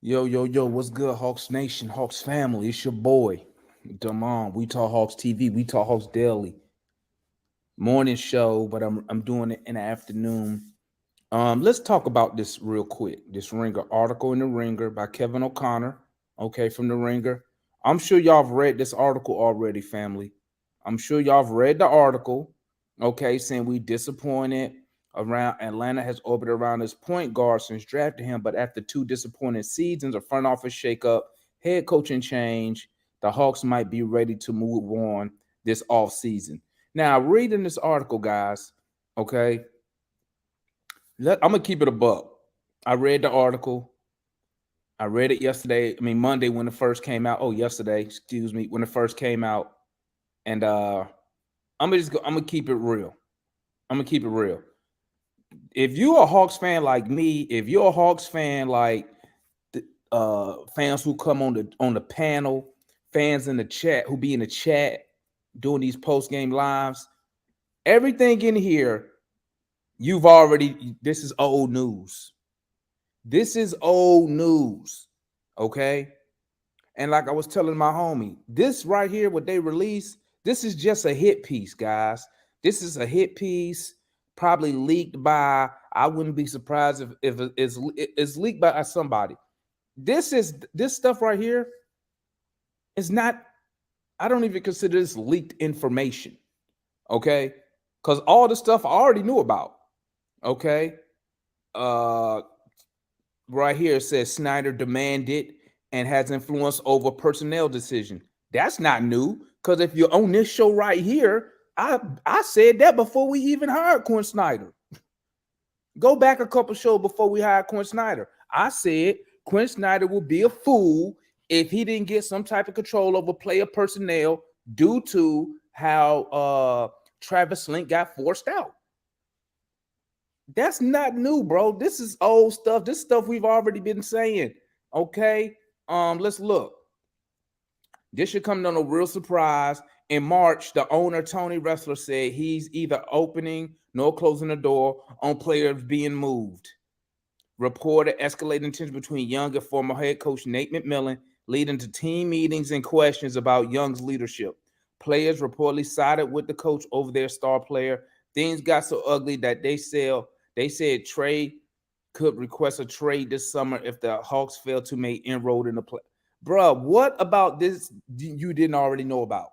Yo, yo, yo, what's good, Hawks Nation, Hawks family? It's your boy, Damon. We talk Hawks TV, we talk Hawks Daily. Morning show, but I'm doing it in the afternoon. Let's talk about this real quick. This Ringer article in the Ringer by Kevin O'Connor, okay, from the Ringer. I'm sure y'all have read this article already, family. I'm sure y'all have read the article, okay, saying we disappointed around Atlanta has orbited around his point guard since drafting him, but after two disappointing seasons, a front office shakeup, head coaching change, the Hawks might be ready to move on this offseason. Now, reading this article, guys, okay, I'm gonna keep it a buck. I read the article. I read it yesterday. I mean Monday when it first came out. Oh, yesterday, excuse me, when it first came out. And I'm gonna keep it real. I'm gonna keep it real. If you're a Hawks fan like me, if you're a Hawks fan like the fans who come on the panel, fans in the chat who be in the chat doing these post game lives, everything in here, this is old news. This is old news. Okay. And like I was telling my homie, this right here, what they released, this is just a hit piece, guys. This is a hit piece, probably leaked by, I wouldn't be surprised if it's leaked by somebody. This stuff right here is not, I don't even consider this leaked information. Okay. Because all the stuff I already knew about. Okay. Uh right here it says Snyder demanded and has influence over personnel decision. That's not new, because if you're on this show right here, I said that before we even hired Quinn Snyder. Go back a couple shows before we hired Quinn Snyder. I said Quinn Snyder will be a fool if he didn't get some type of control over player personnel due to how Travis Link got forced out. That's not new, bro. This is old stuff. This stuff we've already been saying. Okay. Let's look. This should come on a real surprise. In March, the owner, Tony Ressler, said he's either opening nor closing the door on players being moved. Reported escalating tension between Young and former head coach Nate McMillan, leading to team meetings and questions about Young's leadership. Players reportedly sided with the coach over their star player. Things got so ugly that they said Trae could request a trade this summer if the Hawks fail to make inroad in the play. Bruh, what about this you didn't already know about?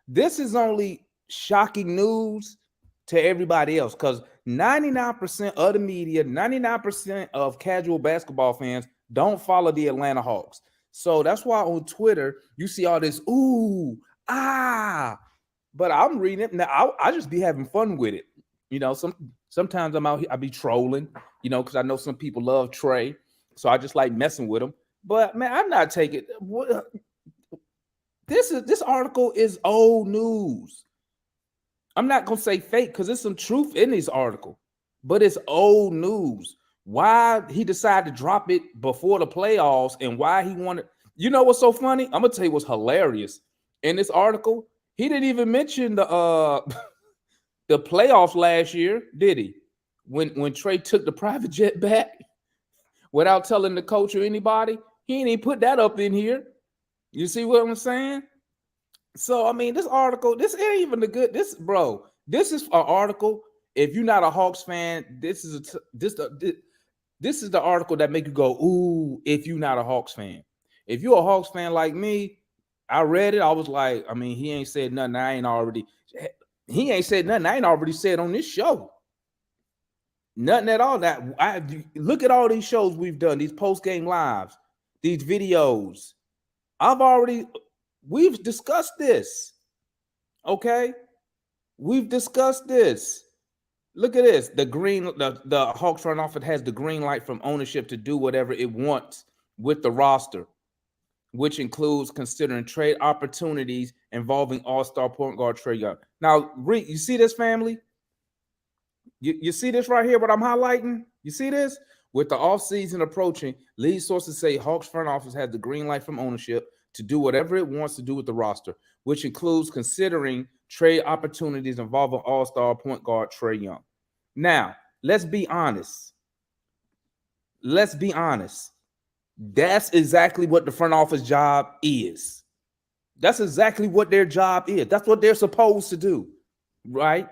This is only shocking news to everybody else, because 99% of the media, 99% of casual basketball fans don't follow the Atlanta Hawks. So that's why on Twitter, you see all this, ooh, but I'm reading it. Now, I just be having fun with it. You know, sometimes I'm out here, I be trolling, you know, because I know some people love Trae. So I just like messing with him. But man, I'm not taking this article is old news. I'm not gonna say fake because there's some truth in this article, but it's old news. Why he decided to drop it before the playoffs and why he wanted, you know what's so funny? I'm gonna tell you what's hilarious. In this article, he didn't even mention the the playoffs last year, did he? When Trae took the private jet back without telling the coach or anybody, he didn't even put that up in here. You see what I'm saying? So I mean, this article, this ain't even the good. This is an article. If you're not a Hawks fan, this is the article that make you go, ooh, if you're not a Hawks fan. If you're a Hawks fan like me, I read it. I was like, I mean, he ain't said nothing. He ain't said nothing I ain't already said on this show. Nothing at all. That I look at all these shows we've done, these post-game lives, these videos. We've discussed this. Okay? We've discussed this. Look at this. The Hawks front office has the green light from ownership to do whatever it wants with the roster, which includes considering trade opportunities involving all-star point guard Trey Young. Now, you see this, family? You see this right here, what I'm highlighting? You see this? With the offseason approaching, lead sources say Hawks front office has the green light from ownership to do whatever it wants to do with the roster, which includes considering trade opportunities involving all-star point guard Trey Young. Now, let's be honest. That's exactly what the front office job is. That's exactly what their job is. That's what they're supposed to do, right?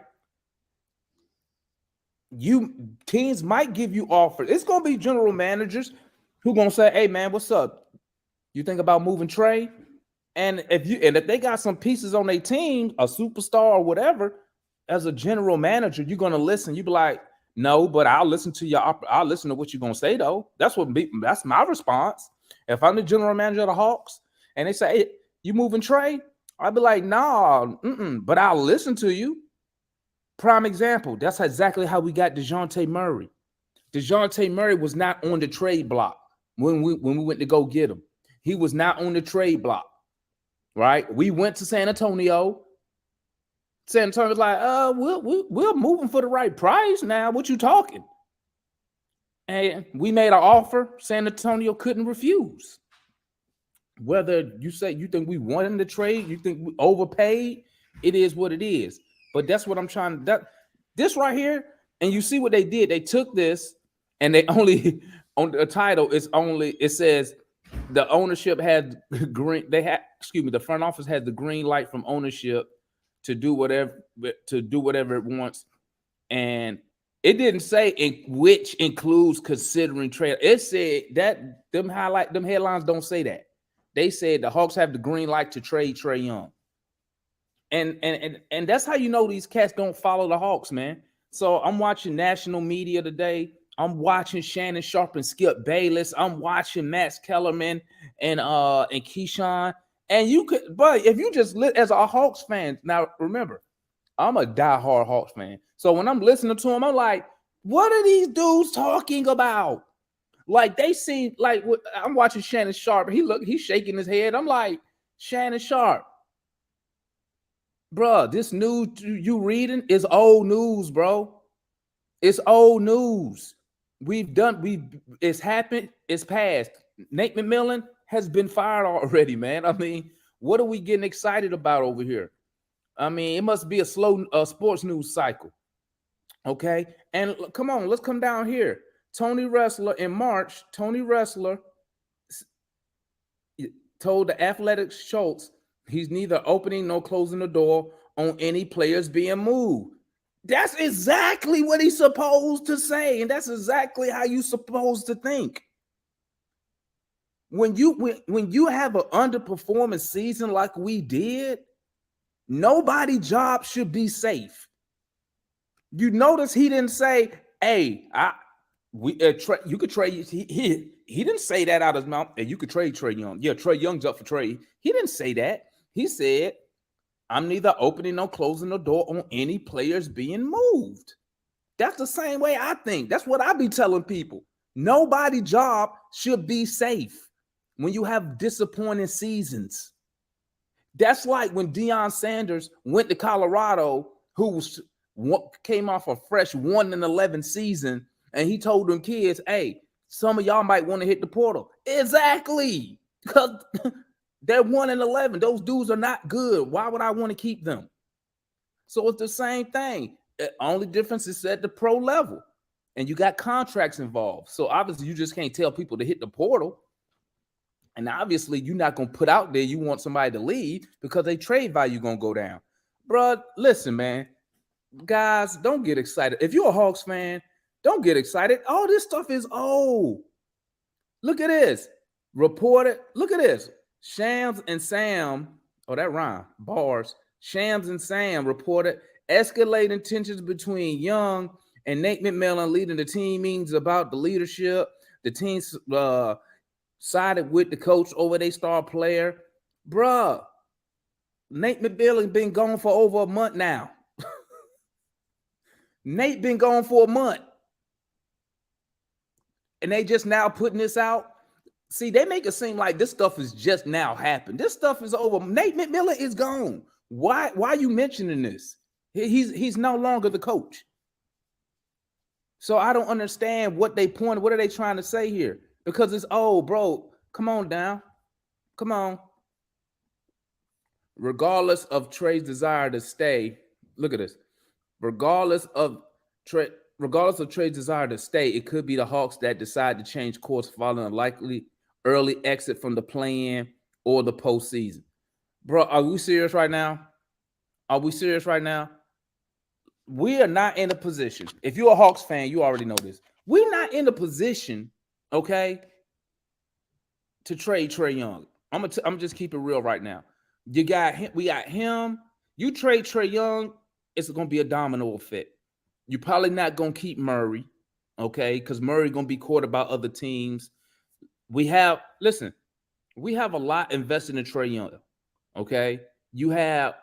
You teams might give you offers. It's gonna be general managers who gonna say, "Hey man, what's up? You think about moving Trey?" And if they got some pieces on their team, a superstar or whatever, as a general manager, you're gonna listen. You be like, "No, but I'll listen to I'll listen to what you're gonna say though." That's my response. If I'm the general manager of the Hawks and they say, "Hey, you moving Trey?" I'll be like, "Nah, but I'll listen to you." Prime example. That's exactly how we got DeJounte Murray. DeJounte Murray was not on the trade block when we went to go get him. He was not on the trade block, right? We went to San Antonio. San Antonio's like, we're moving for the right price now. What you talking? And we made an offer. San Antonio couldn't refuse. Whether you say you think we won in the trade, you think we overpaid, it is what it is. But that's what I'm trying to. This right here, and you see what they did. They took this, and they only on the title. It says the ownership had green. The front office had the green light from ownership to do whatever it wants, and it didn't say which includes considering trade. It said that them headlines don't say that. They said the Hawks have the green light to trade Trey Young. And that's how you know these cats don't follow the Hawks, man. So I'm watching national media today. I'm watching Shannon Sharp and Skip Bayless. I'm watching Max Kellerman and Keyshawn. And you could, but if you just as a Hawks fan, now remember, I'm a diehard Hawks fan. So when I'm listening to them, I'm like, what are these dudes talking about? Like they seem like I'm watching Shannon Sharp. He's shaking his head. I'm like, Shannon Sharp, bro, this news you reading is old news, bro. It's old news. It's happened, it's passed. Nate McMillan has been fired already, man. I mean, what are we getting excited about over here? I mean, it must be a slow sports news cycle. Okay. And come on, let's come down here. Tony Wrestler in March, Tony Wrestler told the Athletic Schultz he's neither opening nor closing the door on any players being moved. That's exactly what he's supposed to say, and that's exactly how you're supposed to think. When you have an underperforming season like we did, nobody's job should be safe. You notice he didn't say, "Hey, you could trade." He didn't say that out of his mouth. And you could trade Trey Young. Yeah, Trey Young's up for trade. He didn't say that. He said, "I'm neither opening nor closing the door on any players being moved." That's the same way I think. That's what I be telling people. Nobody's job should be safe when you have disappointing seasons. That's like when Deion Sanders went to Colorado, came off a fresh 1-11 season, and he told them kids, "Hey, some of y'all might want to hit the portal." Exactly. Because they're 1-11. Those dudes are not good. Why would I want to keep them? So it's the same thing. The only difference is at the pro level. And you got contracts involved. So obviously you just can't tell people to hit the portal. And obviously you're not going to put out there you want somebody to leave because they trade value going to go down. Bro, listen, man. Guys, don't get excited. If you're a Hawks fan, don't get excited. All this stuff is old. Look at this. Reported. Look at this. Shams and Sam. Oh, that rhyme. Bars. Shams and Sam reported escalating tensions between Young and Nate McMillan leading the team meetings about the leadership. The team sided with the coach over their star player. Bruh, Nate McMillan been gone for over a month now. Nate been gone for a month. And they just now putting this out. See, they make it seem like this stuff is just now happened. This stuff is over. Nate McMillan is gone. Why are you mentioning this? He's no longer the coach. So I don't understand what they point. What are they trying to say here? Because it's old, bro. Come on down. Come on. Regardless of Trey's desire to stay, look at this. Regardless of Trey's desire to stay, it could be the Hawks that decide to change course following a likely early exit from the play-in or the postseason. Bro, are we serious right now? Are we serious right now? We are not in a position. If you're a Hawks fan, you already know this. We're not in a position, okay, to trade Trey Young. I'm just keep it real right now. You got him, we got him. You trade Trey Young, it's gonna be a domino effect. You're probably not gonna keep Murray, okay, because Murray gonna be courted by other teams. We have a lot invested in Trey Young. Okay. You have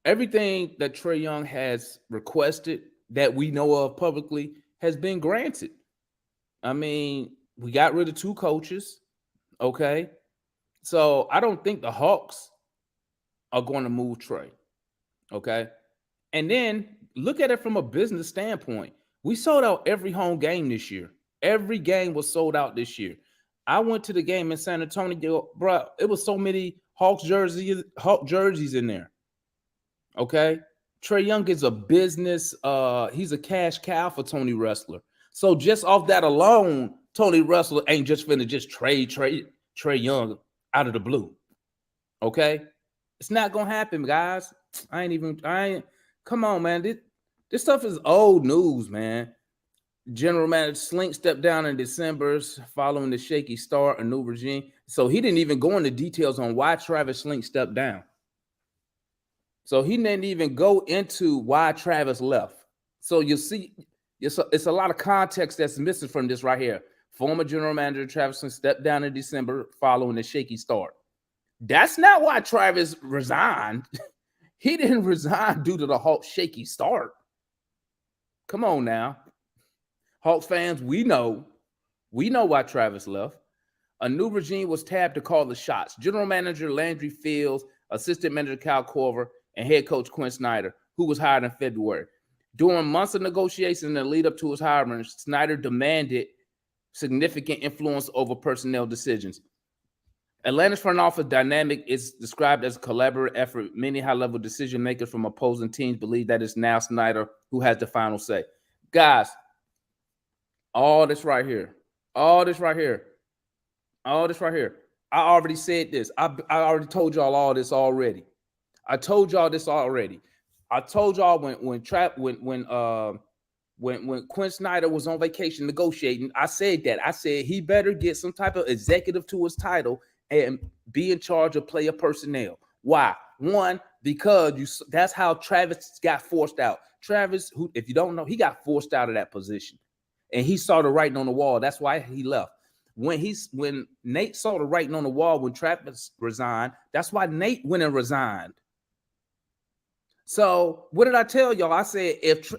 everything that Trey Young has requested that we know of publicly has been granted. I mean, we got rid of 2 coaches. Okay. So I don't think the Hawks are going to move Trey. Okay. And then look at it from a business standpoint. We sold out every home game this year. Every game was sold out this year. I went to the game in San Antonio, bro. It was so many Hawk jerseys in there. Okay. Trey Young is a business. He's a cash cow for Tony Wrestler. So just off that alone, Tony Wrestler ain't just finna just trade Trey Young out of the blue. Okay. It's not gonna happen, guys. Come on, man. This stuff is old news, man. General Manager Slink stepped down in December following the shaky start, a new regime. So he didn't even go into details on why Travis Slink stepped down. So he didn't even go into why Travis left. So you see, it's a lot of context that's missing from this right here. Former General Manager Travis Slink stepped down in December following the shaky start. That's not why Travis resigned. He didn't resign due to the Hawks' shaky start. Come on now. Hawks fans, we know why Travis left. A new regime was tabbed to call the shots. General Manager Landry Fields, Assistant Manager Kyle Korver, and Head Coach Quinn Snyder, who was hired in February. During months of negotiations in the lead up to his hiring, Snyder demanded significant influence over personnel decisions. Atlanta's front office dynamic is described as a collaborative effort. Many high-level decision makers from opposing teams believe that it's now Snyder who has the final say. Guys, all this right here. I already said this. I already told y'all all this already. I told y'all when Quinn Snyder was on vacation negotiating, I said that. I said he better get some type of executive to his title and be in charge of player personnel. Why? One, because that's how Travis got forced out. Travis, who, if you don't know, he got forced out of that position. And he saw the writing on the wall. That's why he left. When Nate saw the writing on the wall when Travis resigned, that's why Nate went and resigned. So what did I tell y'all? I said if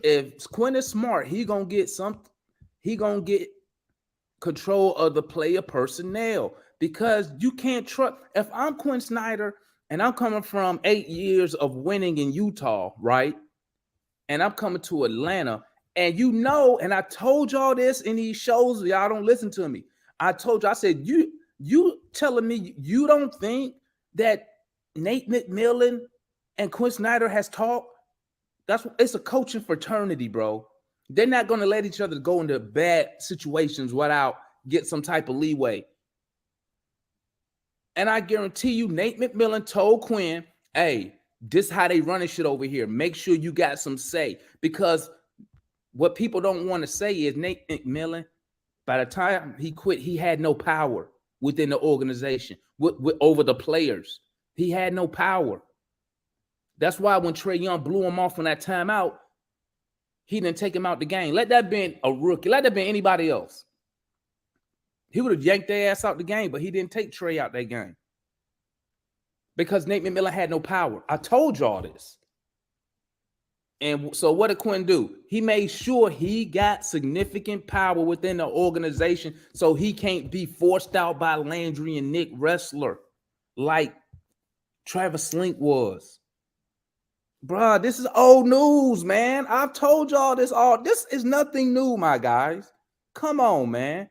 Quinn is smart, he gonna get control of the player personnel, because you can't trust. If I'm Quinn Snyder and I'm coming from 8 years of winning in Utah, right? And I'm coming to Atlanta, and and I told y'all this in these shows, y'all don't listen to me. I told you, I said, you telling me you don't think that Nate McMillan and Quinn Snyder has talked? It's a coaching fraternity, bro. They're not going to let each other go into bad situations without get some type of leeway. And I guarantee you, Nate McMillan told Quinn, hey, this is how they running shit over here. Make sure you got some say. Because what people don't want to say is Nate McMillan, by the time he quit, he had no power within the organization over the players. He had no power. That's why when Trey Young blew him off on that timeout, he didn't take him out the game. Let that been a rookie. Let that been anybody else. He would have yanked their ass out the game, but he didn't take Trey out that game because Nate McMillan had no power. I told y'all this. And so what did Quinn do? He made sure he got significant power within the organization so he can't be forced out by Landry and Nick Wrestler like Travis Slink was. Bruh, this is old news, man. I've told y'all this all. This is nothing new, my guys. Come on, man.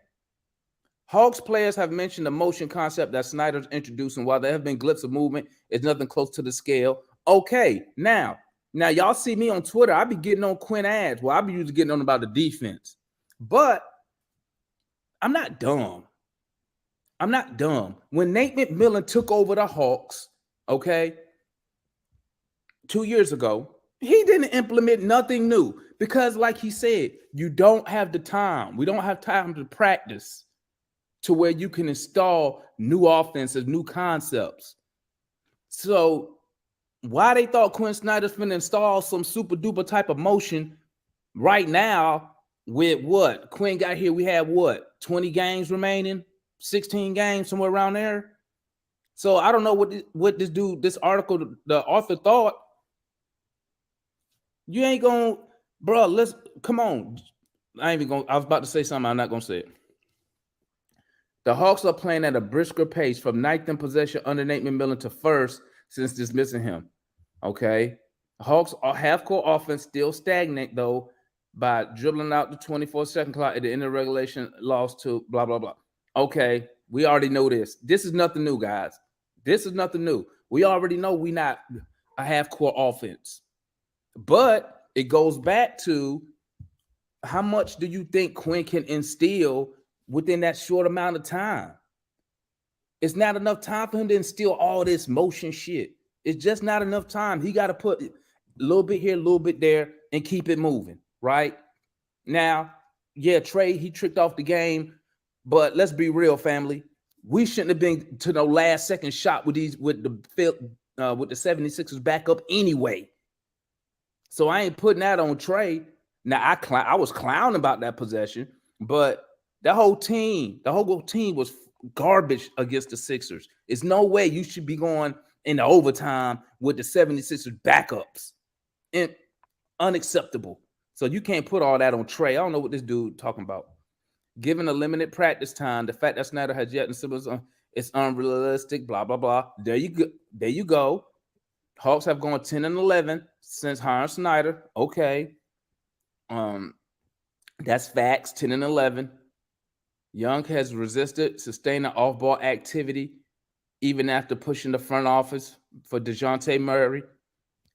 Hawks players have mentioned the motion concept that Snyder's introducing. While there have been glimpses of movement, it's nothing close to the scale. Okay, now y'all see me on Twitter. I be getting on Quinn ads. Well, I be usually getting on about the defense. But I'm not dumb. I'm not dumb. When Nate McMillan took over the Hawks, okay, 2 years ago, he didn't implement nothing new because, like he said, you don't have the time. We don't have time to practice to where you can install new offenses, new concepts. So why they thought Quinn Snyder's finna install some super duper type of motion right now with what? Quinn got here, we had what? 20 games remaining, 16 games, somewhere around there. So I don't know what this dude, this article, the author thought. You ain't gonna, bro, let's, come on. I ain't even gonna, I was about to say something, I'm not gonna say it. The Hawks are playing at a brisker pace from ninth in possession under Nate McMillan to first since dismissing him. Okay. Hawks are half-court offense still stagnant, though, by dribbling out the 24-second clock at the end of regulation, lost to blah, blah, blah. Okay. We already know this. This is nothing new, guys. This is nothing new. We already know we're not a half-court offense. But it goes back to how much do you think Quinn can instill within that short amount of time? It's not enough time for him to instill all this motion shit. It's just not enough time. He got to put a little bit here, a little bit there, and keep it moving, right? Now, yeah, Trae, he tricked off the game, but let's be real, family. We shouldn't have been to no last second shot with the 76ers back up anyway. So I ain't putting that on Trae. Now I was clowning about that possession, but the whole team was garbage against the Sixers. It's no way you should be going into overtime with the 76ers backups. And unacceptable. So you can't put all that on Trae. I don't know what this dude talking about. Given a limited practice time, the fact that Snyder has yet and Simmons, it's unrealistic, blah, blah, blah. There you go. Hawks have gone 10-11 since hiring Snyder. Okay. That's facts, 10-11. Young has resisted sustaining off-ball activity even after pushing the front office for DeJounte Murray.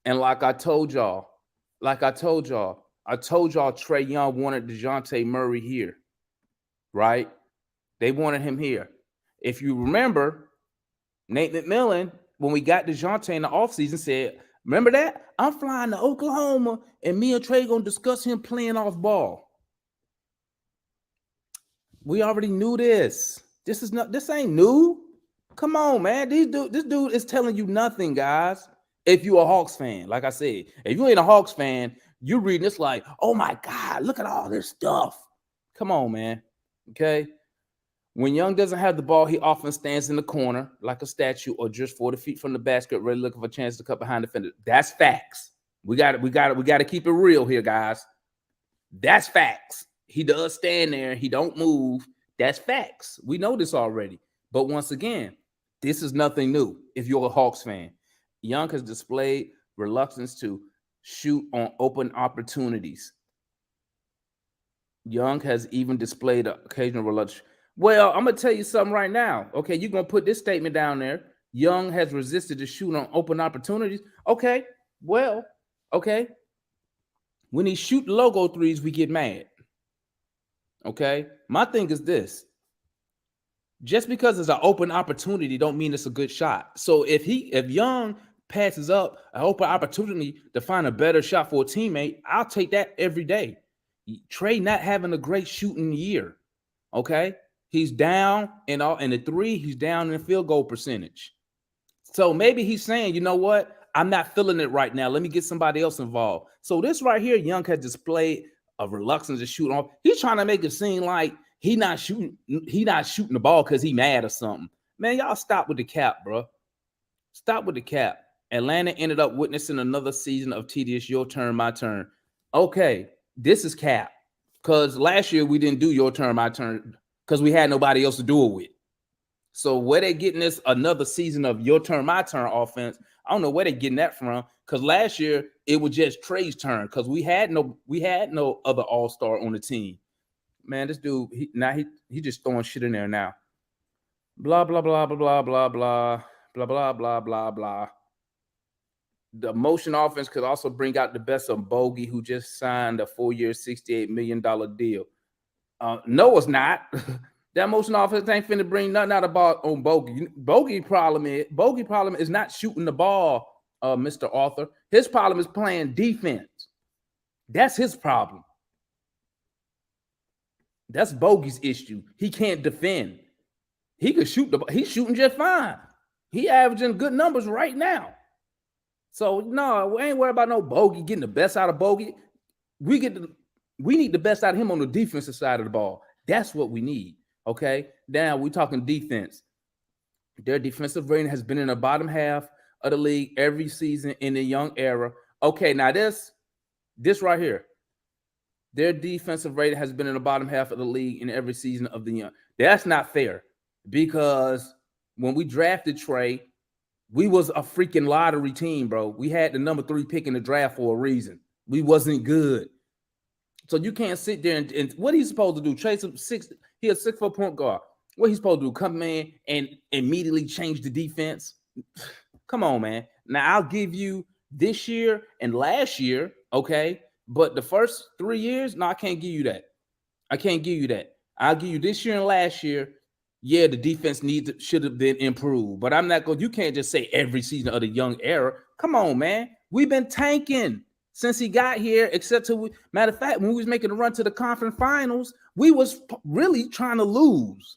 And like I told y'all, Trey Young wanted DeJounte Murray here, right? They wanted him here. If you remember, Nate McMillan, when we got DeJounte in the offseason, said, remember that? I'm flying to Oklahoma, and me and Trae going to discuss him playing off ball. We already knew this. This ain't new. Come on, man. This dude is telling you nothing, guys. If you're a Hawks fan, like I said, if you ain't a Hawks fan, you're reading this like, oh my God, look at all this stuff. Come on, man. Okay. When Young doesn't have the ball, he often stands in the corner like a statue or just 40 feet from the basket, ready looking for a chance to cut behind the defender. That's facts. We got to keep it real here, guys. That's facts. He does stand there. He don't move. That's facts. We know this already. But once again, this is nothing new if you're a Hawks fan. Young has displayed reluctance to shoot on open opportunities. Young has even displayed occasional reluctance. Well, I'm going to tell you something right now. Okay, you're going to put this statement down there. Young has resisted to shoot on open opportunities. Okay, well, okay. When he shoot logo threes, we get mad. Okay, my thing is this. Just because it's an open opportunity don't mean it's a good shot. So if Young passes up an open opportunity to find a better shot for a teammate, I'll take that every day. Trae not having a great shooting year. Okay, he's down in the three. He's down in the field goal percentage. So maybe he's saying, you know what? I'm not feeling it right now. Let me get somebody else involved. So this right here, Young has displayed a reluctance to shoot off. He's trying to make it seem like he not shooting the ball because he mad or something. Man, y'all stop with the cap, bro. Stop with the cap. Atlanta ended up witnessing another season of tedious your turn, my turn. Okay, this is cap. Because last year we didn't do your turn, my turn, because we had nobody else to do it with. So where they getting this another season of your turn, my turn offense, I don't know where they getting that from. Because last year it was just Trey's turn because we had no other all-star on the team. Man, this dude, he just throwing shit in there now. Blah, blah, blah, blah, blah, blah, blah, blah, blah, blah, blah, blah. The motion offense could also bring out the best of Bogey, who just signed a 4-year, $68 million deal. No, it's not. That motion offense ain't finna bring nothing out of ball on Bogey. Bogey problem is not shooting the ball, Mr. Arthur. His problem is playing defense. That's his problem. That's Bogey's issue. He can't defend. He could shoot the ball. He's shooting just fine. He averaging good numbers right now. So no, we ain't worried about no Bogey getting the best out of Bogey. We need the best out of him on the defensive side of the ball. That's what we need. Okay. Now we're talking defense. Their defensive rating has been in the bottom half of the league every season in the Young era. Okay, now this right here. Their defensive rating has been in the bottom half of the league in every season of the Young. That's not fair, because when we drafted Trae, we was a freaking lottery team, bro. We had the number 3 pick in the draft for a reason. We wasn't good. So you can't sit there and what he's supposed to do? Trae he a 6'4" point guard. What he's supposed to do? Come in and immediately change the defense? Come on, man. Now I'll give you this year and last year, okay? But the first 3 years, no, I can't give you that. I can't give you that. I'll give you this year and last year. Yeah, the defense should have been improved. But I'm not going. You can't just say every season of the Young era. Come on, man. We've been tanking since he got here, except to matter of fact, when we was making a run to the conference finals, we was really trying to lose.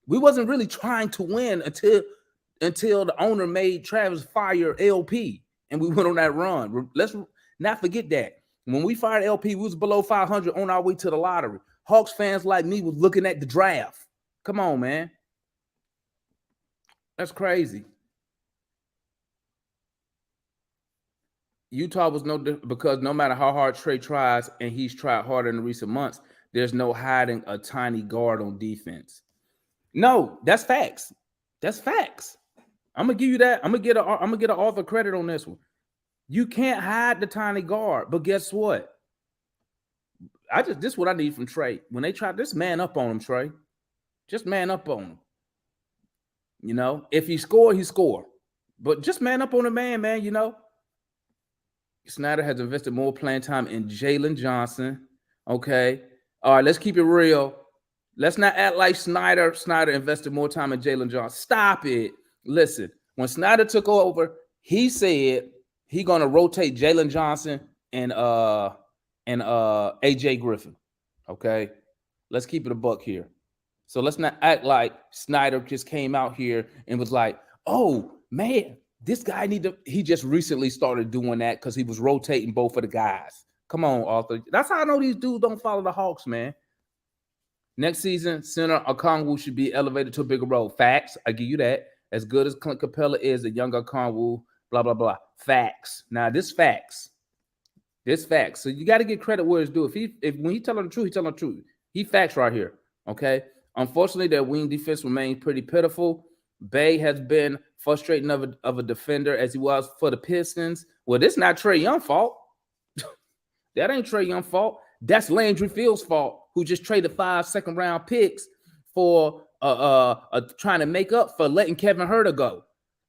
We wasn't really trying to win until the owner made Travis fire LP, and we went on that run. Let's not forget that. When we fired LP, we was below 500 on our way to the lottery. Hawks fans like me was looking at the draft. Come on, man. That's crazy. Utah was because no matter how hard Trae tries, and he's tried harder in the recent months, there's no hiding a tiny guard on defense. No, that's facts. That's facts. I'm gonna give you that. I'm gonna get an author credit on this one. You can't hide the tiny guard, but guess what? This is what I need from Trae. When they try this, man up on him, Trae. Just man up on him. You know, if he score, he score. But just man up on the man, you know. Snyder has invested more playing time in Jalen Johnson. Okay. All right, let's keep it real. Let's not act like Snyder invested more time in Jalen Johnson. Stop it. Listen, when Snyder took over, he said he's gonna rotate Jalen Johnson and AJ Griffin. Okay. Let's keep it a buck here. So let's not act like Snyder just came out here and was like, oh man, this guy he just recently started doing that because he was rotating both of the guys. Come on, Arthur. That's how I know these dudes don't follow the Hawks, man. Next season, center Okongwu should be elevated to a bigger role. Facts. I give you that. As good as Clint Capella is, the younger Okongwu, blah, blah, blah. Facts. Now, this facts. This facts. So you got to get credit where it's due. When he telling the truth, he telling the truth. He facts right here. Okay. Unfortunately, their wing defense remains pretty pitiful. Bay has been frustrating of a defender as he was for the Pistons. Well, this is not Trey Young's fault. That ain't Trey Young's fault. That's Landry Fields' fault, who just traded 5 second-round picks for trying to make up for letting Kevin Huerter go.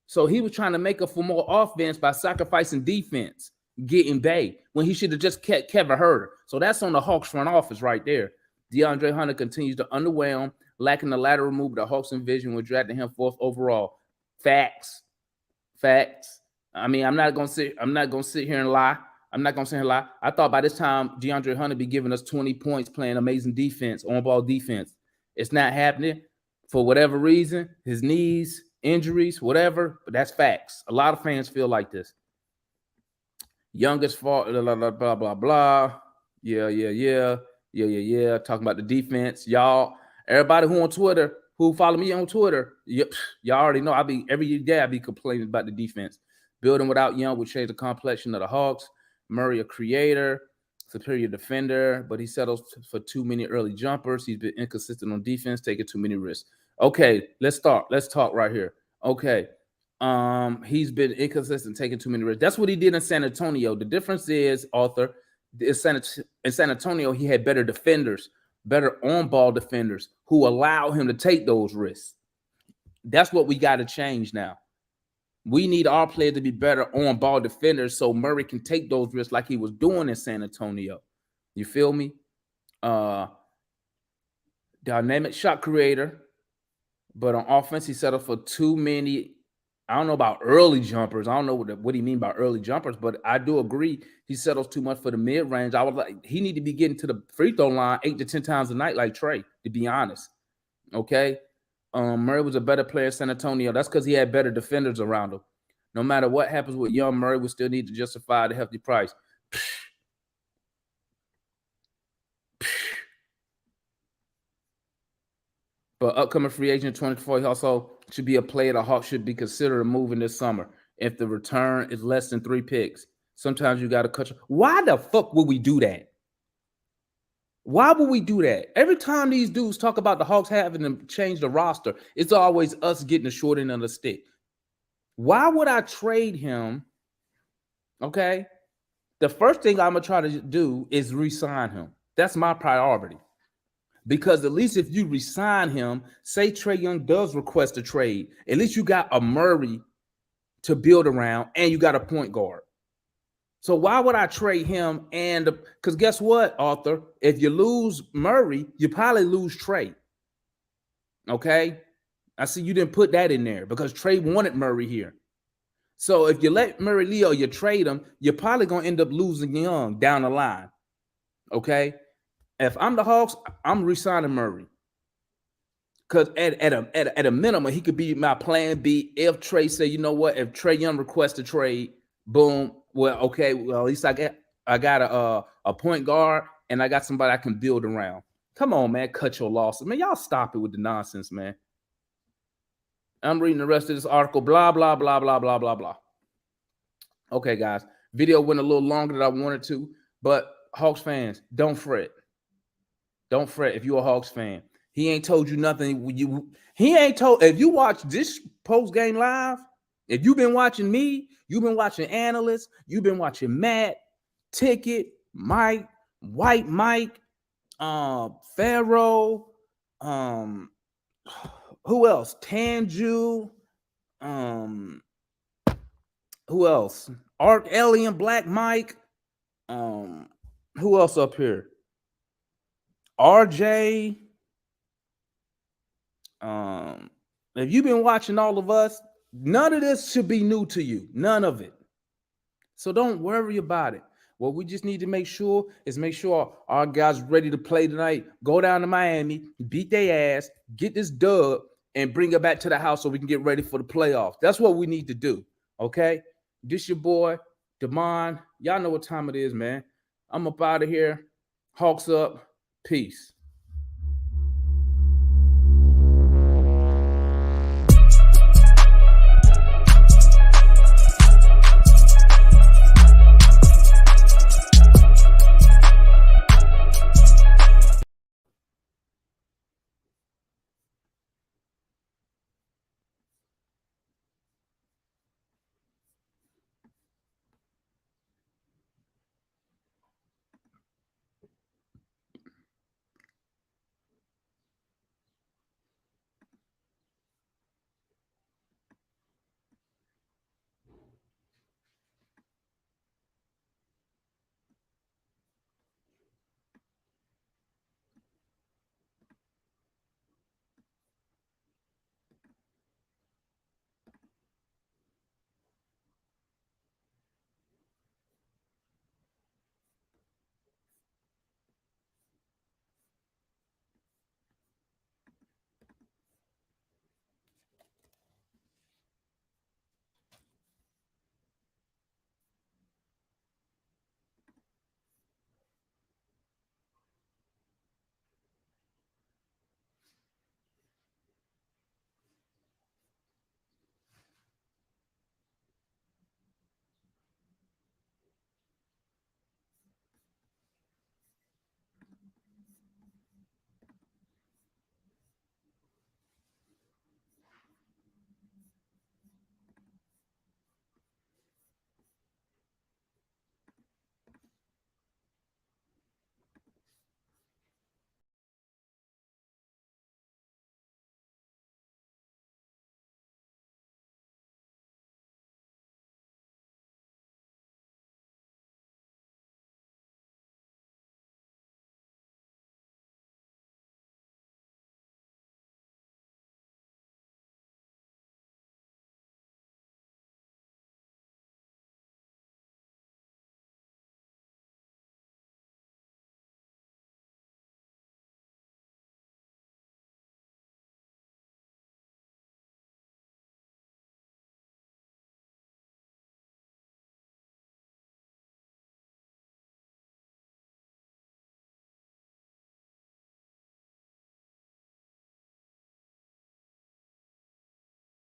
So he was trying to make up for more offense by sacrificing defense, getting Bay, when he should have just kept Kevin Huerter. So that's on the Hawks front office right there. DeAndre Hunter continues to underwhelm, lacking the lateral move the Hawks envisioned when drafting him 4th overall. Facts. I mean, I'm not gonna sit here and lie. I thought by this time DeAndre Hunter be giving us 20 points, playing amazing defense, on-ball defense. It's not happening for whatever reason. His knees, injuries, whatever. But that's facts. A lot of fans feel like this. Youngest fault, blah blah blah. Yeah. Talking about the defense, y'all. Everybody who on Twitter, who follow me on Twitter, y'all already know every day I be complaining about the defense. Building without Young would change the complexion of the Hawks. Murray, a creator, superior defender, but he settles for too many early jumpers. He's been inconsistent on defense, taking too many risks. Okay, let's talk right here. Okay. He's been inconsistent, taking too many risks. That's what he did in San Antonio. The difference is, Arthur, in San Antonio, he had better defenders, better on-ball defenders who allow him to take those risks. That's what we got to change now. We need our players to be better on-ball defenders so Murray can take those risks like he was doing in San Antonio. You feel me? dynamic shot creator, but on offense, he settled for too many. I don't know about early jumpers. I don't know what he mean by early jumpers, but I do agree he settles too much for the mid range. I would like he need to be getting to the free throw line 8 to 10 times a night, like Trae. To be honest, okay. Murray was a better player in San Antonio. That's because he had better defenders around him. No matter what happens with young Murray, we still need to justify the hefty price. But upcoming free agent 24, he also should be a player the Hawks should be considering moving this summer if the return is less than 3 picks. Sometimes you got to cut. Why the fuck would we do that? Why would we do that? Every time these dudes talk about the Hawks having to change the roster, it's always us getting the short end of the stick. Why would I trade him? Okay. The first thing I'm going to try to do is re-sign him. That's my priority. Because at least if you resign him, say Trey Young does request a trade, at least you got a Murray to build around and you got a point guard. So why would I trade him? And because guess what, Arthur? If you lose Murray, you probably lose Trey. Okay? I see you didn't put that in there because Trey wanted Murray here. So if you let Murray leave or you trade him, you're probably going to end up losing Young down the line. Okay? If I'm the Hawks, I'm re-signing Murray. Because at a minimum, he could be my plan B if Trae say, you know what, if Trey Young requests a trade, boom, well, okay, well, at least I got a point guard and I got somebody I can build around. Come on, man, cut your losses. Man, y'all stop it with the nonsense, man. I'm reading the rest of this article, blah, blah, blah, blah, blah, blah, blah. Okay, guys, video went a little longer than I wanted to, but Hawks fans, don't fret. Don't fret if you're a Hawks fan. He ain't told you nothing. He ain't told. If you watch this post game live, if you've been watching me, you've been watching analysts, you've been watching Matt, Ticket, Mike, White Mike, Pharaoh, who else? Tanju, who else? Arc Alien, Black Mike, who else up here? RJ. If you've been watching all of us, none of this should be new to you. None of it. So don't worry about it. What we just need to make sure our guys ready to play tonight. Go down to Miami, beat their ass, get this dub, and bring it back to the house so we can get ready for the playoffs. That's what we need to do. Okay? This your boy, Damon. Y'all know what time it is, man. I'm up out of here. Hawks up. Peace.